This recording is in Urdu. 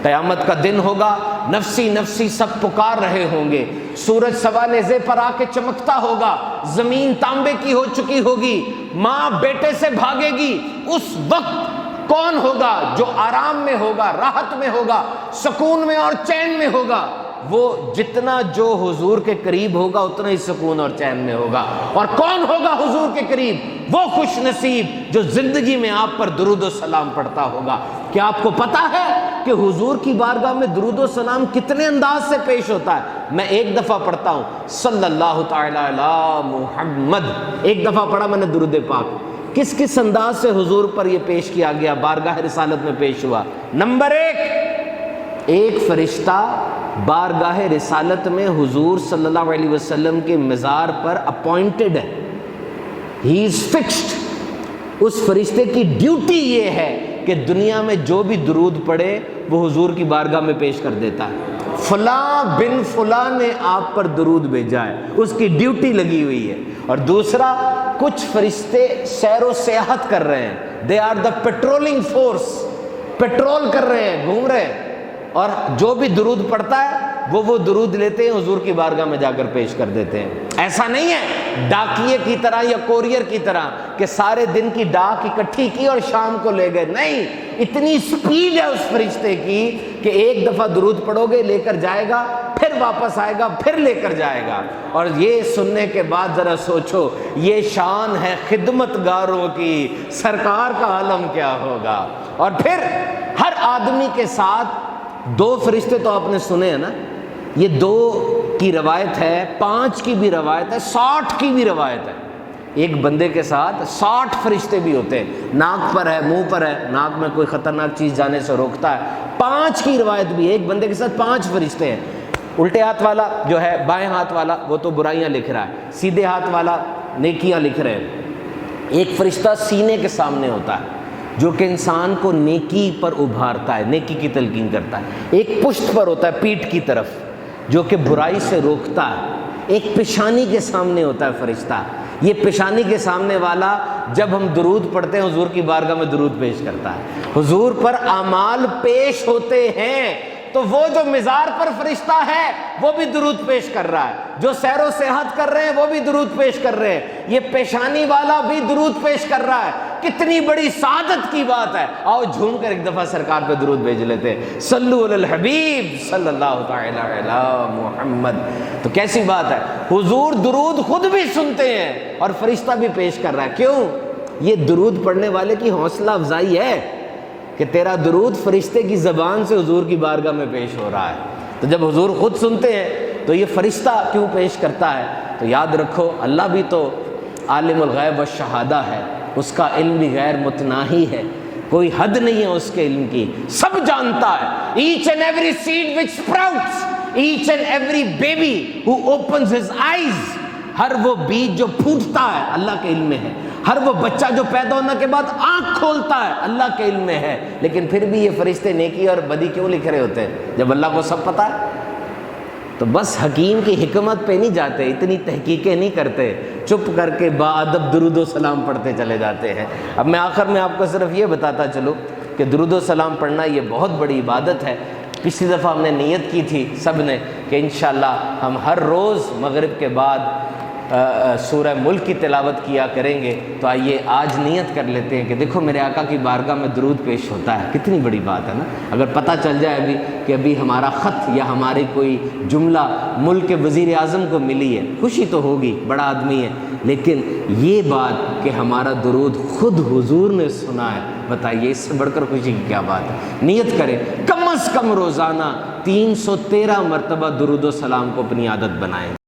قیامت کا دن ہوگا، نفسی نفسی سب پکار رہے ہوں گے، سورج سوا نیزے پر آ کے چمکتا ہوگا، زمین تانبے کی ہو چکی ہوگی، ماں بیٹے سے بھاگے گی۔ اس وقت کون ہوگا جو آرام میں ہوگا، راحت میں ہوگا، سکون میں اور چین میں ہوگا؟ وہ جتنا جو حضور کے قریب ہوگا اتنا ہی سکون اور چین میں ہوگا۔ اور کون ہوگا حضور کے قریب؟ وہ خوش نصیب جو زندگی میں آپ پر درود و سلام پڑھتا ہوگا۔ کیا آپ کو پتا ہے کہ حضور کی بارگاہ میں درود و سلام کتنے انداز سے پیش ہوتا ہے؟ میں ایک دفعہ پڑھتا ہوں، صلی اللہ تعالی علی محمد، ایک دفعہ پڑھا میں نے درود پاک۔ کس کس انداز سے حضور پر یہ پیش کیا گیا، بارگاہ رسالت میں پیش ہوا؟ نمبر ایک فرشتہ بارگاہ رسالت میں حضور صلی اللہ علیہ وسلم کے مزار پر اپوائنٹڈ ہے، ہی از فکسڈ۔ اس فرشتے کی ڈیوٹی یہ ہے کہ دنیا میں جو بھی درود پڑھے وہ حضور کی بارگاہ میں پیش کر دیتا ہے۔ فلاں بن فلاں نے آپ پر درود بھیجا ہے، اس کی ڈیوٹی لگی ہوئی ہے۔ اور دوسرا، کچھ فرشتے سیر و سیاحت کر رہے ہیں، they are the patrolling force, patrol کر رہے ہیں، گھوم رہے ہیں، اور جو بھی درود پڑھتا ہے وہ درود لیتے ہیں، حضور کی بارگاہ میں جا کر پیش کر دیتے ہیں۔ ایسا نہیں ہے ڈاکیے کی طرح یا کوریئر کی طرح کہ سارے دن کی ڈاک اکٹھی کی اور شام کو لے گئے، نہیں، اتنی سپیڈ ہے اس فرشتے کی کہ ایک دفعہ درود پڑھو گے لے کر جائے گا، پھر واپس آئے گا، پھر لے کر جائے گا۔ اور یہ سننے کے بعد ذرا سوچو، یہ شان ہے خدمت گاروں کی، سرکار کا عالم کیا ہوگا۔ اور پھر ہر آدمی کے ساتھ دو فرشتے تو آپ نے سنے ہیں نا، یہ 2 کی روایت ہے، 5 کی بھی روایت ہے، 60 کی بھی روایت ہے۔ ایک بندے کے ساتھ 60 فرشتے بھی ہوتے ہیں، ناک پر ہے، منہ پر ہے، ناک میں کوئی خطرناک چیز جانے سے روکتا ہے۔ 5 کی روایت بھی ہے، ایک بندے کے ساتھ 5 فرشتے ہیں۔ الٹے ہاتھ والا جو ہے، بائیں ہاتھ والا، وہ تو برائیاں لکھ رہا ہے، سیدھے ہاتھ والا نیکیاں لکھ رہے ہیں۔ ایک فرشتہ سینے کے سامنے ہوتا ہے جو کہ انسان کو نیکی پر ابھارتا ہے، نیکی کی تلقین کرتا ہے۔ ایک پشت پر ہوتا ہے، پیٹھ کی طرف، جو کہ برائی سے روکتا ہے۔ ایک پیشانی کے سامنے ہوتا ہے فرشتہ، یہ پیشانی کے سامنے والا جب ہم درود پڑھتے ہیں حضور کی بارگاہ میں درود پیش کرتا ہے، حضور پر اعمال پیش ہوتے ہیں، تو وہ جو مزار پر فرشتہ ہے وہ بھی درود پیش کر رہا ہے، جو سیر و سیاحت کر رہے ہیں وہ بھی درود پیش کر رہے ہیں، یہ پیشانی والا بھی درود پیش کر رہا ہے۔ کتنی بڑی سعادت کی بات ہے۔ آؤ جھوم کر ایک دفعہ سرکار پہ درود بھیج لیتے ہیں، صلو علی الحبیب صلی اللہ تعالی علی محمد۔ تو کیسی بات ہے، حضور درود خود بھی سنتے ہیں اور فرشتہ بھی پیش کر رہا ہے۔ کیوں؟ یہ درود پڑھنے والے کی حوصلہ افزائی ہے کہ تیرا درود فرشتے کی زبان سے حضور کی بارگاہ میں پیش ہو رہا ہے۔ تو جب حضور خود سنتے ہیں تو یہ فرشتہ کیوں پیش کرتا ہے؟ تو یاد رکھو، اللہ بھی تو عالم الغیب والشہادہ ہے، اس کا علم بھی غیر متناہی ہے، کوئی حد نہیں ہے اس کے علم کی، سب جانتا ہے۔ Each and every seed which sprouts, each and every baby who opens his eyes، ہر وہ بیج جو پھوٹتا ہے اللہ کے علم میں ہے، ہر وہ بچہ جو پیدا ہونے کے بعد آنکھ کھولتا ہے اللہ کے علم میں ہے۔ لیکن پھر بھی یہ فرشتے نیکی اور بدی کیوں لکھ رہے ہوتے ہیں جب اللہ کو سب پتہ ہے؟ تو بس حکیم کی حکمت پہ نہیں جاتے، اتنی تحقیقیں نہیں کرتے، چپ کر کے باادب درود و سلام پڑھتے چلے جاتے ہیں۔ اب میں آخر میں آپ کو صرف یہ بتاتا چلوں کہ درود و سلام پڑھنا یہ بہت بڑی عبادت ہے۔ پچھلی دفعہ ہم نے نیت کی تھی سب نے کہ انشاءاللہ ہم ہر روز مغرب کے بعد سورہ ملک کی تلاوت کیا کریں گے۔ تو آئیے آج نیت کر لیتے ہیں کہ دیکھو میرے آقا کی بارگاہ میں درود پیش ہوتا ہے، کتنی بڑی بات ہے نا۔ اگر پتہ چل جائے ابھی کہ ابھی ہمارا خط یا ہماری کوئی جملہ ملک کے وزیر اعظم کو ملی ہے، خوشی تو ہوگی، بڑا آدمی ہے، لیکن یہ بات کہ ہمارا درود خود حضور نے سنا ہے، بتائیے اس سے بڑھ کر خوشی کی کیا بات ہے۔ نیت کریں کم از کم روزانہ 313 مرتبہ درود و سلام کو اپنی عادت بنائیں۔